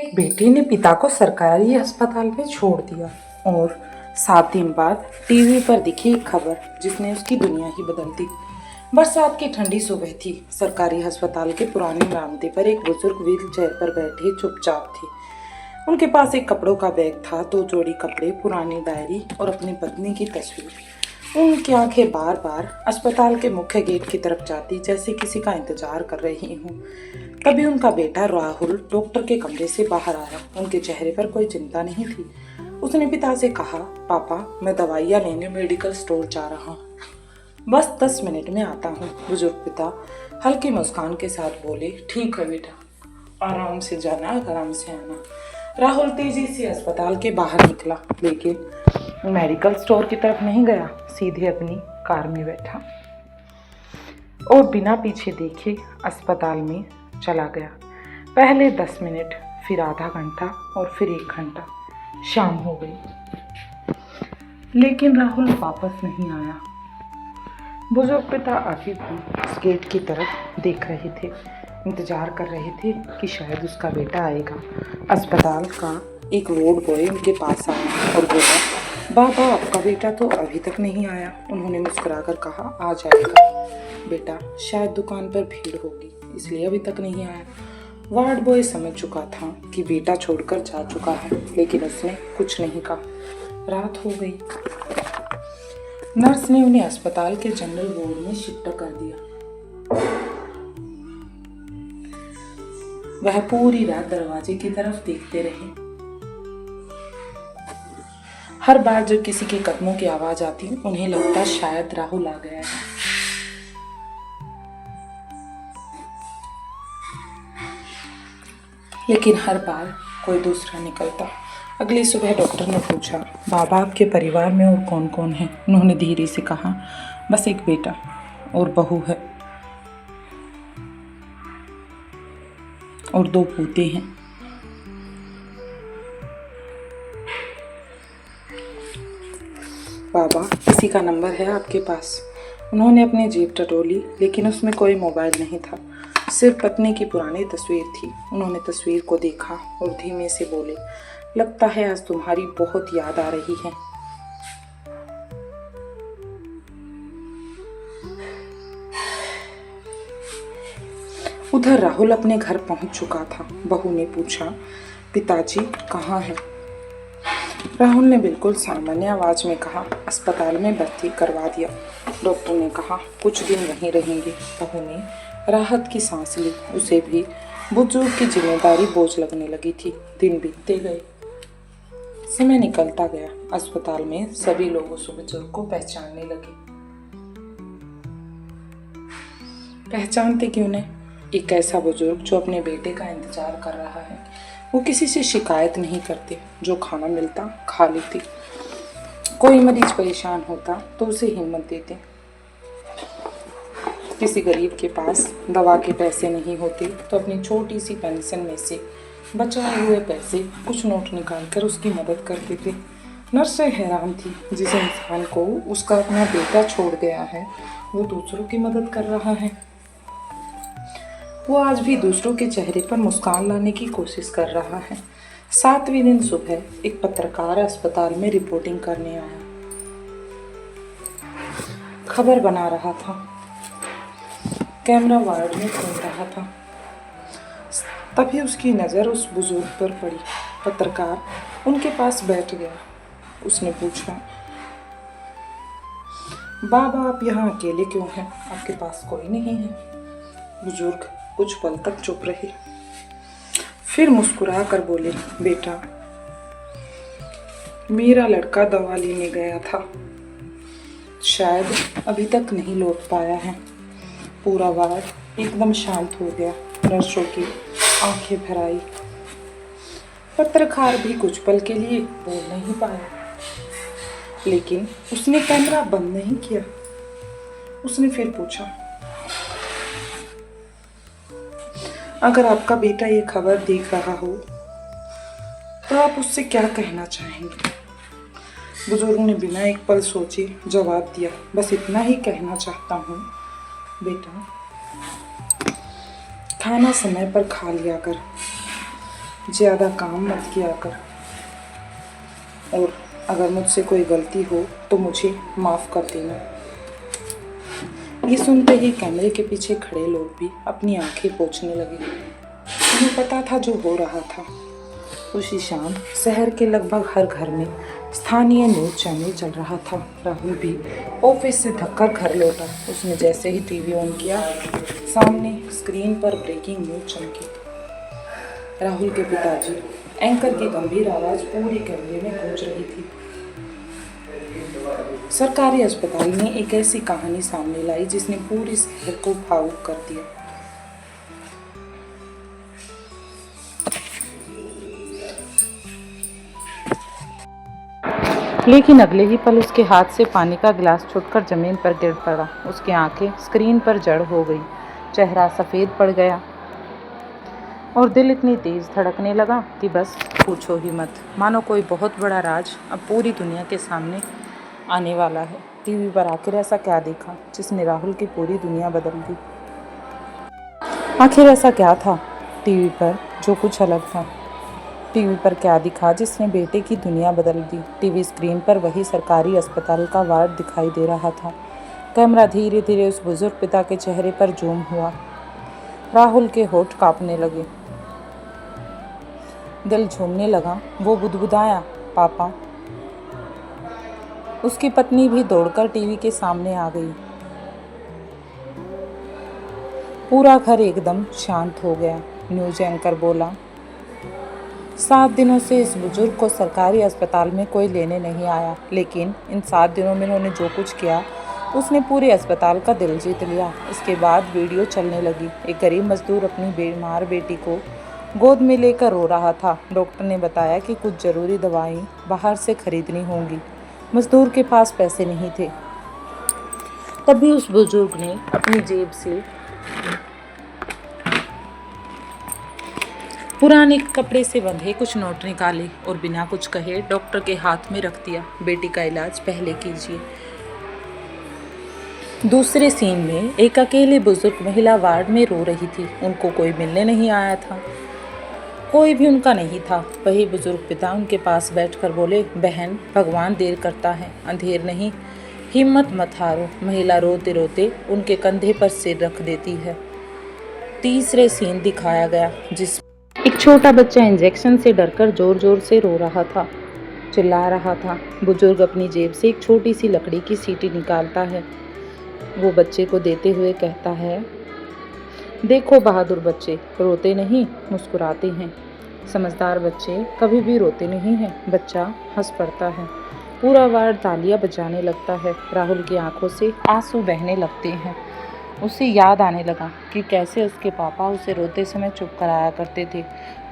एक बेटे ने पिता को सरकारी अस्पताल में छोड़ दिया और 7 दिन बाद टीवी पर दिखी एक खबर जिसने उसकी दुनिया ही बदल दी। बरसात की ठंडी सुबह थी। सरकारी अस्पताल के पुराने बरामदे पर एक बुजुर्ग व्हील चेयर पर बैठे चुपचाप थे। उनके पास एक कपड़ों का बैग था, 2 जोड़ी कपड़े, पुरानी डायरी और अपनी पत्नी की तस्वीर। उनकी आंखें बार बार अस्पताल के मुख्य गेट की तरफ जाती, जैसे किसी का इंतजार कर रही हूँ। तभी उनका बेटा राहुल डॉक्टर के कमरे से बाहर आया। उनके चेहरे पर कोई चिंता नहीं थी। उसने पिता से कहा, पापा, मैं दवाइयाँ लेने मेडिकल स्टोर जा रहा हूँ, बस 10 मिनट में आता हूँ। बुजुर्ग पिता हल्की मुस्कान के साथ बोले, ठीक है बेटा, आराम से जाना, आराम से आना। राहुल तेजी से अस्पताल के बाहर निकला, लेकिन मेडिकल स्टोर की तरफ नहीं गया। सीधे अपनी कार में बैठा और बिना पीछे देखे अस्पताल में चला गया। पहले 10 मिनट, फिर आधा घंटा और फिर 1 घंटा। शाम हो गई, लेकिन राहुल वापस नहीं आया। बुजुर्ग पिता अभी भी उस गेट की तरफ देख रहे थे, इंतजार कर रहे थे कि शायद उसका बेटा आएगा। अस्पताल का एक वार्ड बॉय उनके पास आया और बोला, बाबा, आपका बेटा तो अभी तक नहीं आया। उन्होंने मुस्कुराकर कहा, आ जाएगा बेटा, शायद दुकान पर भीड़ होगी इसलिए अभी तक नहीं आया। वार्ड बॉय समझ चुका था कि बेटा छोड़कर जा चुका है, लेकिन उसने कुछ नहीं कहा। रात हो गई। नर्स ने उन्हें अस्पताल के जनरल वार्ड में शिफ्ट कर दिया। वह पूरी रात दरवाजे की तरफ देखते रहे। हर बार जब किसी के कदमों की आवाज आती, उन्हें लगता शायद राहुल आ गया है। लेकिन हर बार कोई दूसरा निकलता। अगली सुबह डॉक्टर ने पूछा, बाबा, आपके परिवार में और कौन कौन है? उन्होंने धीरे से कहा, बस एक बेटा और बहू है और 2 पोते हैं। बाबा, किसी का नंबर है आपके पास? उन्होंने अपनी जेब टटोली, लेकिन उसमें कोई मोबाइल नहीं था, सिर्फ पत्नी की पुरानी तस्वीर थी। उन्होंने तस्वीर को देखा और धीमे से बोले, लगता है आज तुम्हारी बहुत याद आ रही है। उधर राहुल अपने घर पहुंच चुका था। बहू ने पूछा, पिताजी कहाँ हैं? राहुल ने बिल्कुल सामान्य आवाज में कहा, अस्पताल में भर्ती करवा दिया। डॉक्टर ने कहा, कुछ दिन वहीं रहेंगे। बहू ने राहत की सांस ली। उसे भी बुजुर्ग की जिम्मेदारी बोझ लगने लगी थी। दिन बीतते गए, समय निकलता गया। अस्पताल में सभी लोग उस बुजुर्ग को पहचानने लगे। पहचानते क्यों नहीं? एक ऐसा बुजुर्ग जो अपने बेटे का इंतजार कर रहा है। वो किसी से शिकायत नहीं करते, जो खाना मिलता खा लेते। कोई मरीज परेशान होता तो उसे हिम्मत देते। किसी गरीब के पास दवा के पैसे नहीं होते तो अपनी छोटी सी पेंशन में से बचाए हुए पैसे कुछ नोट निकालकर उसकी मदद करते थे। नर्स हैरान थी, जिस इंसान को उसका अपना बेटा छोड़ गया है वो दूसरों की मदद कर रहा है। वो आज भी दूसरों के चेहरे पर मुस्कान लाने की कोशिश कर रहा है। 7वें दिन सुबह एक पत्रकार अस्पताल में रिपोर्टिंग करने आया। खबर बना रहा था। कैमरा वार्ड में घूम रहा था। तभी उसकी नज़र उस बुजुर्ग पर पड़ी। पत्रकार उनके पास बैठ गया। उसने पूछा, बाबा, आप यहाँ अकेले क्यों हैं? आपके पास कोई नहीं है? बुजुर्ग कुछ पल तक चुप रहे, फिर मुस्कुरा कर बोले, बेटा, मेरा लड़का दवा लेने गया था, शायद अभी तक नहीं लौट पाया है। पूरा वार्ड एकदम शांत हो गया। नर्सों की आंखें भर आई। पत्रकार भी कुछ पल के लिए बोल नहीं पाया, लेकिन उसने कैमरा बंद नहीं किया। उसने फिर पूछा, अगर आपका बेटा ये खबर देख रहा हो तो आप उससे क्या कहना चाहेंगे? बुजुर्ग ने बिना एक पल सोचे जवाब दिया, बस इतना ही कहना चाहता हूँ, बेटा, खाना समय पर खा लिया कर। ज़्यादा काम मत किया कर, और अगर मुझसे कोई गलती हो तो मुझे माफ़ कर देना। ये सुनते ही कैमरे के पीछे खड़े लोग भी अपनी आंखें पोंछने लगे। उन्हें पता था जो हो रहा था। उसी शाम शहर के लगभग हर घर में स्थानीय न्यूज़ चैनल चल रहा था। राहुल भी ऑफिस से थक कर घर लौटा। उसने जैसे ही टीवी ऑन किया, सामने स्क्रीन पर ब्रेकिंग न्यूज़ चमकी। राहुल के पिताजी एंकर की गंभीर आवाज़ पूरी कमरे में गूंज रही थी। सरकारी अस्पताल ने एक ऐसी कहानी सामने लाई जिसने पूरे शहर को भावुक कर दिया। लेकिन अगले ही पल उसके हाथ से पानी का गिलास छूटकर जमीन पर गिर पड़ा। उसकी आंखें स्क्रीन पर जड़ हो गई, चेहरा सफ़ेद पड़ गया और दिल इतनी तेज़ धड़कने लगा कि बस पूछो ही मत। मानो कोई बहुत बड़ा राज अब पूरी दुनिया के सामने आने वाला है। टीवी पर आखिर ऐसा क्या देखा जिसने राहुल की पूरी दुनिया बदल दी? आखिर ऐसा क्या था टीवी पर जो कुछ अलग था? टीवी पर क्या दिखा जिसने बेटे की दुनिया बदल दी? टीवी स्क्रीन पर वही सरकारी अस्पताल का वार्ड दिखाई दे रहा था। कैमरा धीरे धीरे उस बुजुर्ग पिता के चेहरे पर जूम हुआ। राहुल के होठ कांपने लगे, दिल झूमने लगा। वो बुदबुदाया, पापा। उसकी पत्नी भी दौड़कर टीवी के सामने आ गई। पूरा घर एकदम शांत हो गया। न्यूज़ एंकर बोला, 7 दिनों से इस बुजुर्ग को सरकारी अस्पताल में कोई लेने नहीं आया, लेकिन इन 7 दिनों में उन्होंने जो कुछ किया उसने पूरे अस्पताल का दिल जीत लिया। इसके बाद वीडियो चलने लगी। एक गरीब मजदूर अपनी बीमार बेटी को गोद में लेकर रो रहा था। डॉक्टर ने बताया कि कुछ ज़रूरी दवाएं बाहर से खरीदनी होंगी। मजदूर के पास पैसे नहीं थे। तभी उस बुजुर्ग ने अपनी जेब से पुराने कपड़े से बंधे कुछ नोट निकाले और बिना कुछ कहे डॉक्टर के हाथ में रख दिया। बेटी का इलाज पहले कीजिए। दूसरे सीन में एक अकेली बुजुर्ग महिला वार्ड में रो रही थी। उनको कोई मिलने नहीं आया था, कोई भी उनका नहीं था। वही बुजुर्ग पिता उनके पास बैठकर बोले, बहन, भगवान देर करता है, अंधेर नहीं, हिम्मत मत हारो। महिला रोते रोते उनके कंधे पर सिर रख देती है। तीसरे सीन दिखाया गया जिस एक छोटा बच्चा इंजेक्शन से डरकर जोर जोर से रो रहा था, चिल्ला रहा था। बुजुर्ग अपनी जेब से एक छोटी सी लकड़ी की सीटी निकालता है। वो बच्चे को देते हुए कहता है, देखो बहादुर बच्चे, रोते नहीं, मुस्कुराते हैं। समझदार बच्चे कभी भी रोते नहीं हैं। बच्चा हंस पड़ता है। पूरा वार्ड तालियां बजाने लगता है। राहुल की आंखों से आंसू बहने लगते हैं। उसे याद आने लगा कि कैसे उसके पापा उसे रोते समय चुप कराया करते थे।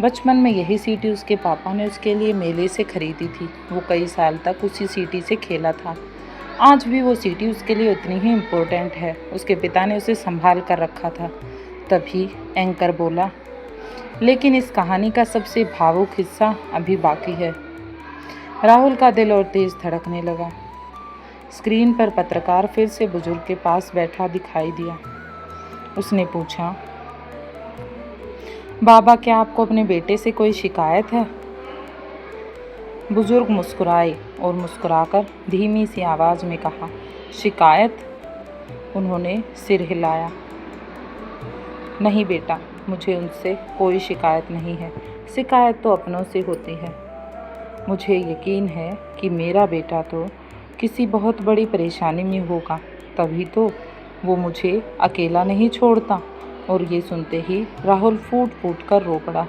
बचपन में यही सीटी उसके पापा ने उसके लिए मेले से खरीदी थी। वो कई साल तक उसी सीटी से खेला था। आज भी वो सीटी उसके लिए उतनी ही इम्पोर्टेंट है। उसके पिता ने उसे संभाल कर रखा था। तभी एंकर बोला, लेकिन इस कहानी का सबसे भावुक हिस्सा अभी बाकी है। राहुल का दिल और तेज धड़कने लगा। स्क्रीन पर पत्रकार फिर से बुजुर्ग के पास बैठा दिखाई दिया। उसने पूछा, बाबा, क्या आपको अपने बेटे से कोई शिकायत है? बुजुर्ग मुस्कुराए और मुस्कुराकर धीमी सी आवाज़ में कहा, शिकायत? उन्होंने सिर हिलाया। नहीं बेटा, मुझे उनसे कोई शिकायत नहीं है। शिकायत तो अपनों से होती है। मुझे यकीन है कि मेरा बेटा तो किसी बहुत बड़ी परेशानी में होगा, तभी तो वो मुझे अकेला नहीं छोड़ता। और ये सुनते ही राहुल फूट फूट कर रो पड़ा।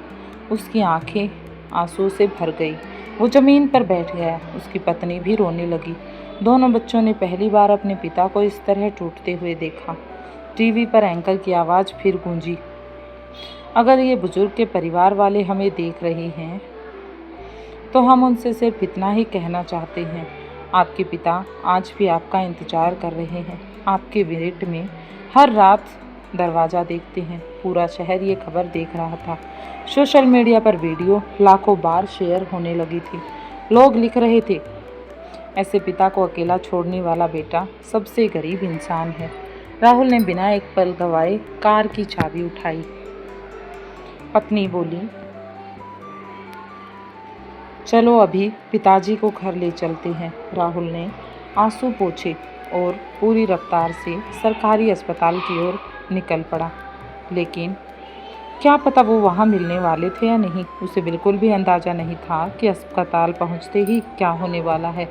उसकी आंखें आंसू से भर गई। वो ज़मीन पर बैठ गया। उसकी पत्नी भी रोने लगी। दोनों बच्चों ने पहली बार अपने पिता को इस तरह टूटते हुए देखा। टीवी पर एंकर की आवाज़ फिर गूंजी, अगर ये बुजुर्ग के परिवार वाले हमें देख रहे हैं तो हम उनसे सिर्फ इतना ही कहना चाहते हैं, आपके पिता आज भी आपका इंतज़ार कर रहे हैं। आपके वेट में हर रात दरवाज़ा देखते हैं। पूरा शहर ये खबर देख रहा था। सोशल मीडिया पर वीडियो लाखों बार शेयर होने लगी थी। लोग लिख रहे थे, ऐसे पिता को अकेला छोड़ने वाला बेटा सबसे गरीब इंसान है। राहुल ने बिना एक पल गवाए कार की चाबी उठाई। पत्नी बोली, चलो अभी पिताजी को घर ले चलते हैं। राहुल ने आंसू पोंछे और पूरी रफ्तार से सरकारी अस्पताल की ओर निकल पड़ा। लेकिन क्या पता वो वहाँ मिलने वाले थे या नहीं। उसे बिल्कुल भी अंदाज़ा नहीं था कि अस्पताल पहुँचते ही क्या होने वाला है।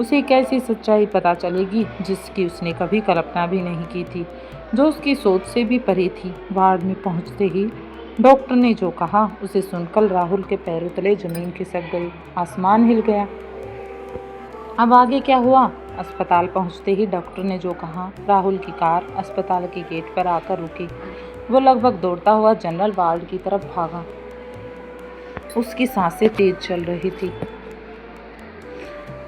उसे एक ऐसी सच्चाई पता चलेगी जिसकी उसने कभी कल्पना भी नहीं की थी, जो उसकी सोच से भी परे थी। वार्ड में पहुँचते ही डॉक्टर ने जो कहा उसे सुनकर राहुल के पैरों तले जमीन खिसक गई, आसमान हिल गया। अब आगे क्या हुआ? अस्पताल पहुंचते ही डॉक्टर ने जो कहा, राहुल की कार अस्पताल के गेट पर आकर रुकी। वो लगभग दौड़ता हुआ जनरल वार्ड की तरफ भागा। उसकी सांसें तेज चल रही थी।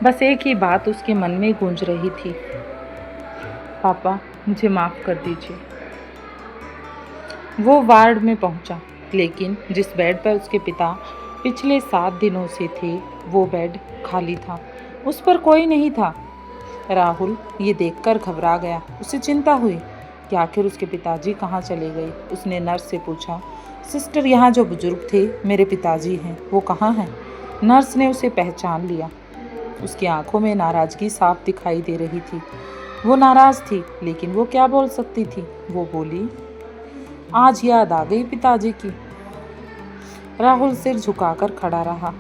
बस एक ही बात उसके मन में गूंज रही थी, पापा मुझे माफ़ कर दीजिए। वो वार्ड में पहुंचा, लेकिन जिस बेड पर उसके पिता पिछले 7 दिनों से थे वो बेड खाली था। उस पर कोई नहीं था। राहुल ये देखकर घबरा गया। उसे चिंता हुई कि आखिर उसके पिताजी कहाँ चले गए। उसने नर्स से पूछा, सिस्टर यहाँ जो बुजुर्ग थे मेरे पिताजी हैं, वो कहाँ हैं? नर्स ने उसे पहचान लिया। उसकी आंखों में नाराज़गी साफ दिखाई दे रही थी। वो नाराज़ थी, लेकिन वो क्या बोल सकती थी? वो बोली, आज याद आ गई पिताजी की। राहुल सिर झुकाकर खड़ा रहा।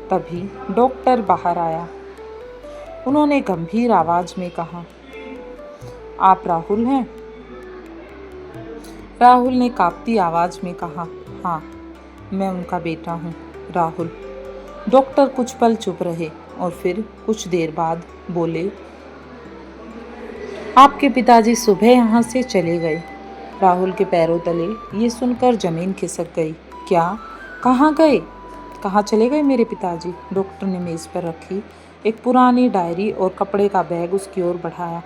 तभी डॉक्टर बाहर आया। उन्होंने गंभीर आवाज में कहा, आप राहुल हैं? राहुल ने कांपती आवाज में कहा, हाँ मैं उनका बेटा हूँ, राहुल। डॉक्टर कुछ पल चुप रहे और फिर कुछ देर बाद बोले, आपके पिताजी सुबह यहाँ से चले गए। राहुल के पैरों तले ये सुनकर जमीन खिसक गई। क्या? कहाँ गए? कहाँ चले गए मेरे पिताजी? डॉक्टर ने मेज़ पर रखी एक पुरानी डायरी और कपड़े का बैग उसकी ओर बढ़ाया।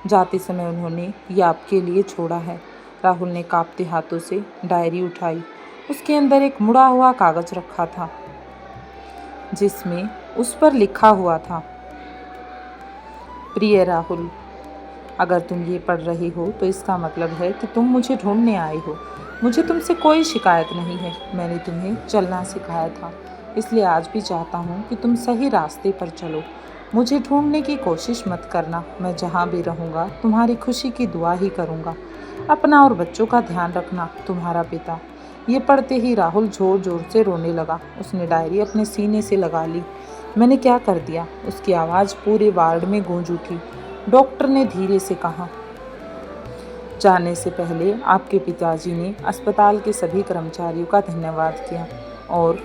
जाते समय उन्होंने ये आपके लिए छोड़ा है। राहुल ने कांपते हाथों से डायरी उठाई। उसके अंदर एक मुड़ा हुआ कागज़ रखा था, जिसमें उस पर लिखा हुआ था, प्रिय राहुल, अगर तुम ये पढ़ रही हो तो इसका मतलब है कि तुम मुझे ढूंढने आई हो। मुझे तुमसे कोई शिकायत नहीं है। मैंने तुम्हें चलना सिखाया था, इसलिए आज भी चाहता हूँ कि तुम सही रास्ते पर चलो। मुझे ढूंढने की कोशिश मत करना। मैं जहाँ भी रहूँगा तुम्हारी खुशी की दुआ ही करूँगा। अपना और बच्चों का ध्यान रखना, तुम्हारा पिता। ये पढ़ते ही राहुल ज़ोर ज़ोर से रोने लगा। उसने डायरी अपने सीने से लगा ली। मैंने क्या कर दिया? उसकी आवाज़ पूरे वार्ड में गूंज उठी। डॉक्टर ने धीरे से कहा, जाने से पहले आपके पिताजी ने अस्पताल के सभी कर्मचारियों का धन्यवाद किया। और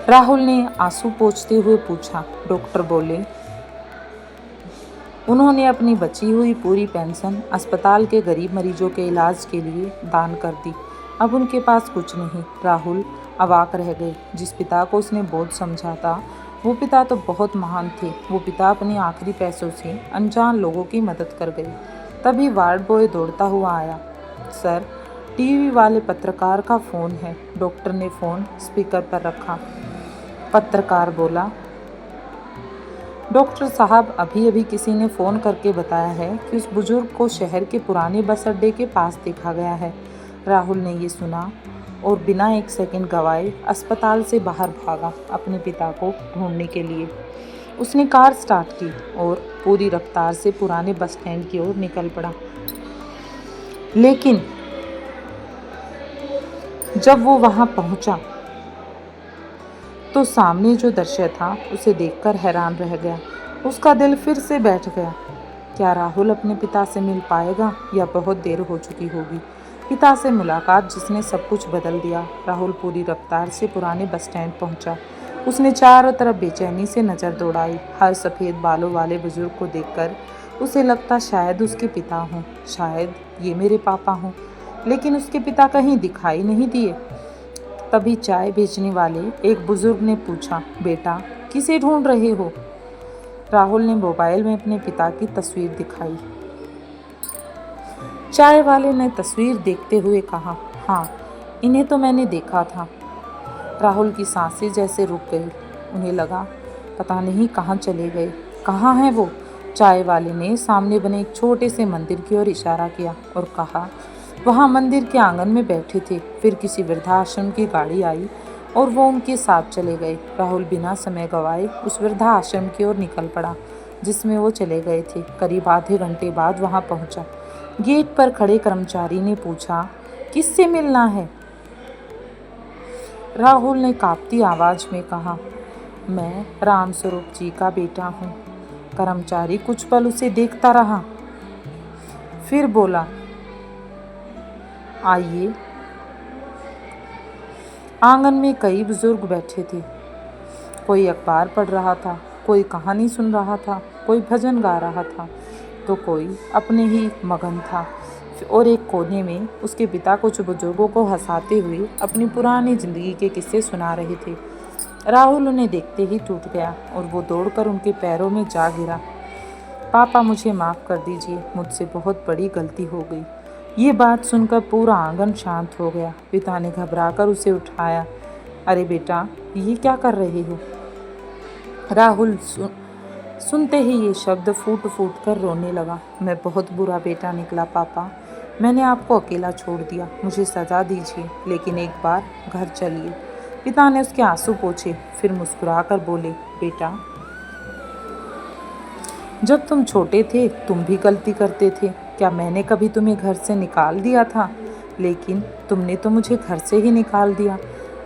राहुल ने आंसू पोंछते हुए पूछा। डॉक्टर बोले, उन्होंने अपनी बची हुई पूरी पेंशन अस्पताल के गरीब मरीजों के इलाज के लिए दान कर दी। अब उनके पास कुछ नहीं। राहुल अवाक रह गए। जिस पिता को उसने बहुत समझा था, वो पिता तो बहुत महान थे। वो पिता अपने आखिरी पैसों से अनजान लोगों की मदद कर गए। तभी वार्ड बॉय दौड़ता हुआ आया। सर, टीवी वाले पत्रकार का फ़ोन है। डॉक्टर ने फ़ोन स्पीकर पर रखा। पत्रकार बोला, डॉक्टर साहब, अभी अभी किसी ने फ़ोन करके बताया है कि उस बुजुर्ग को शहर के पुराने बस अड्डे के पास देखा गया है। राहुल ने ये सुना और बिना एक सेकंड गवाए अस्पताल से बाहर भागा अपने पिता को ढूंढने के लिए। उसने कार स्टार्ट की और पूरी रफ्तार से पुराने बस स्टैंड की ओर निकल पड़ा। लेकिन जब वो वहाँ पहुँचा तो सामने जो दृश्य था उसे देखकर हैरान रह गया। उसका दिल फिर से बैठ गया। क्या राहुल अपने पिता से मिल पाएगा या बहुत देर हो चुकी होगी? पिता से मुलाकात जिसने सब कुछ बदल दिया। राहुल पूरी रफ्तार से पुराने बस स्टैंड पहुंचा। उसने चारों तरफ बेचैनी से नज़र दौड़ाई। हर सफ़ेद बालों वाले बुजुर्ग को देखकर उसे लगता शायद उसके पिता हों, शायद ये मेरे पापा हों। लेकिन उसके पिता कहीं दिखाई नहीं दिए। तभी चाय बेचने वाले एक बुजुर्ग ने पूछा, बेटा किसे ढूंढ रहे हो? राहुल ने मोबाइल में अपने पिता की तस्वीर दिखाई। चाय वाले ने तस्वीर देखते हुए कहा, हाँ इन्हें तो मैंने देखा था। राहुल की सांसें जैसे रुक गई। उन्हें लगा पता नहीं कहाँ चले गए। कहाँ हैं वो? चाय वाले ने सामने बने एक छोटे से मंदिर की ओर इशारा किया और कहा, वहाँ मंदिर के आंगन में बैठे थे। फिर किसी वृद्धाश्रम की गाड़ी आई और वो उनके साथ चले गए। राहुल बिना समय गवाए उस वृद्धा आश्रम की ओर निकल पड़ा जिसमें वो चले गए थे। करीब आधे घंटे बाद वहां पहुंचा। गेट पर खड़े कर्मचारी ने पूछा, किससे मिलना है? राहुल ने कांपती आवाज में कहा, मैं रामस्वरूप जी का बेटा हूँ। कर्मचारी कुछ पल उसे देखता रहा, फिर बोला, आइए। आंगन में कई बुजुर्ग बैठे थे। कोई अखबार पढ़ रहा था, कोई कहानी सुन रहा था, कोई भजन गा रहा था, तो कोई अपने ही मगन था। और एक कोने में उसके पिता कुछ बुजुर्गों को हंसाते हुए अपनी पुरानी जिंदगी के किस्से सुना रहे थे। राहुल उन्हें देखते ही टूट गया और वो दौड़कर उनके पैरों में जा गिरा। पापा, मुझे माफ़ कर दीजिए, मुझसे बहुत बड़ी गलती हो गई। ये बात सुनकर पूरा आंगन शांत हो गया। पिता ने घबराकर उसे उठाया। अरे बेटा, ये क्या कर रहे हो? राहुल सुनते ही ये शब्द फूट फूट कर रोने लगा। मैं बहुत बुरा बेटा निकला पापा। मैंने आपको अकेला छोड़ दिया। मुझे सज़ा दीजिए, लेकिन एक बार घर चलिए। पिता ने उसके आंसू पोंछे, फिर मुस्कुराकर बोले, बेटा, जब तुम छोटे थे तुम भी गलती करते थे। क्या मैंने कभी तुम्हें घर से निकाल दिया था? लेकिन तुमने तो मुझे घर से ही निकाल दिया।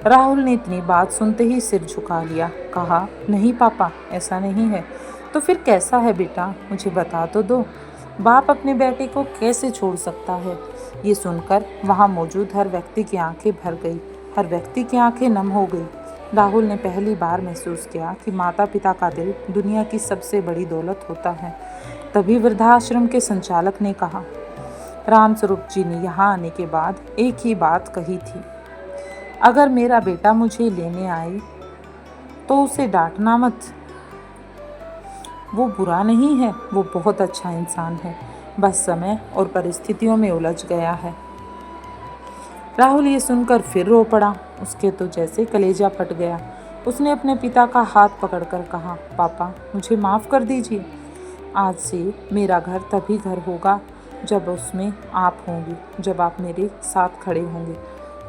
राहुल ने इतनी बात सुनते ही सिर झुका लिया। कहा, नहीं पापा, ऐसा नहीं है। तो फिर कैसा है बेटा, मुझे बता तो दो। बाप अपने बेटे को कैसे छोड़ सकता है? ये सुनकर वहाँ मौजूद हर व्यक्ति की आंखें भर गई, हर व्यक्ति की आंखें नम हो गई। राहुल ने पहली बार महसूस किया कि माता पिता का दिल दुनिया की सबसे बड़ी दौलत होता है। तभी वृद्धाश्रम के संचालक ने कहा, रामस्वरूप जी ने यहाँ आने के बाद एक ही बात कही थी, अगर मेरा बेटा मुझे लेने आए तो उसे डांटना मत। वो बुरा नहीं है, वो बहुत अच्छा इंसान है, बस समय और परिस्थितियों में उलझ गया है। राहुल ये सुनकर फिर रो पड़ा। उसके तो जैसे कलेजा फट गया। उसने अपने पिता का हाथ पकड़कर कहा, पापा, मुझे माफ़ कर दीजिए। आज से मेरा घर तभी घर होगा जब उसमें आप होंगी, जब आप मेरे साथ खड़े होंगे।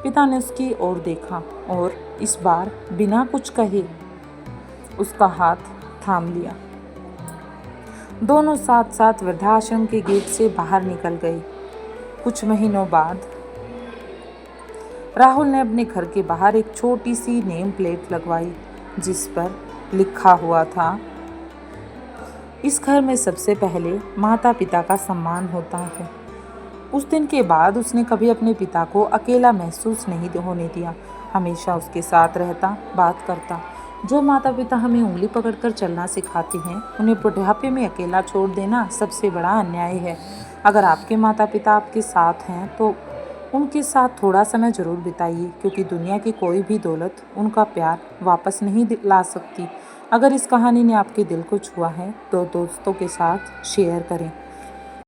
पिता ने उसकी ओर देखा और इस बार बिना कुछ कहे उसका हाथ थाम लिया। दोनों साथ साथ वृद्धाश्रम के गेट से बाहर निकल गए। कुछ महीनों बाद राहुल ने अपने घर के बाहर एक छोटी सी नेम प्लेट लगवाई जिस पर लिखा हुआ था, इस घर में सबसे पहले माता पिता का सम्मान होता है। उस दिन के बाद उसने कभी अपने पिता को अकेला महसूस नहीं होने दिया। हमेशा उसके साथ रहता, बात करता। जो माता पिता हमें उंगली पकड़कर चलना सिखाते हैं, उन्हें बुढ़ापे में अकेला छोड़ देना सबसे बड़ा अन्याय है। अगर आपके माता पिता आपके साथ हैं तो उनके साथ थोड़ा समय ज़रूर बिताइए, क्योंकि दुनिया की कोई भी दौलत उनका प्यार वापस नहीं ला सकती। अगर इस कहानी ने आपके दिल को छुआ है तो दोस्तों के साथ शेयर करें।